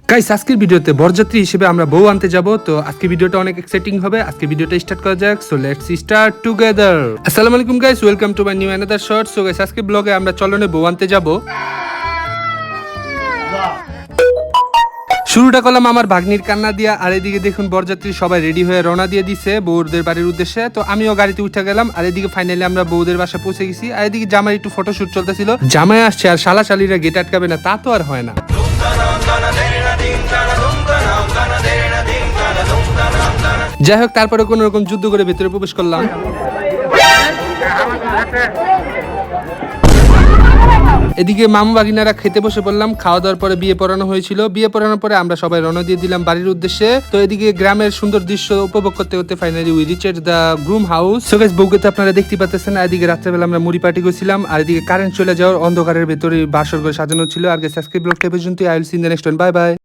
Guys আজকের ভিডিওতে বরযাত্রী হিসেবে আমরা বউ আনতে যাব। তো আজকে ভিডিওটা অনেক এক্সাইটিং হবে। আজকে ভিডিওটা স্টার্ট করা যাক। So let's start together. আসসালামু আলাইকুম guys, welcome to my new another short. So guys আজকে ব্লগে আমরা চলনে বউ আনতে যাব। শুরুটা করলাম আমার ভাগ্নির কান্না দিয়া, আর এদিকে দেখুন বরযাত্রী সবাই রেডি হয়ে রওনা দিয়ে দিছে বউদের বাড়ির উদ্দেশ্যে। তো আমিও গাড়িতে উঠে গেলাম, আর এদিকে ফাইনালি আমরা বউদের বাসায় পৌঁছে গেছি। আর এদিকে জামাই একটু ফটোশুট চলতেছিল। জামাই আসছে আর শালা শালিরা গেট আটকাবে না, তা তো আর হয় না। যাই হোক, তারপরে কোন রকম যুদ্ধ করে ভেতরে প্রবেশ করলাম। এদিকে মামু বাগিনারা খেতে বসে পড়লাম। খাওয়া দাওয়ার পরে বিয়ে পড়ানো হয়েছিল। বিয়ে পড়ানোর পরে আমরা সবাই রওনা দিয়ে দিলাম বাড়ির উদ্দেশ্যে। তো এদিকে গ্রামের সুন্দর দৃশ্য উপভোগ করতে করতে finally we reached the groom house. So guys বউকে তো আপনারা দেখতে পাচ্ছেন। এদিকে রাত্রেবেলা আমরা মুড়ি পার্টি করছিলাম, আর এদিকে কারেন্ট চলে যাওয়ার অন্ধকারের ভেতরে বাসর করে সাজানো ছিল। আর গাইস আজকে ব্লগটা পর্যন্ত। I will see in the next one. Bye bye.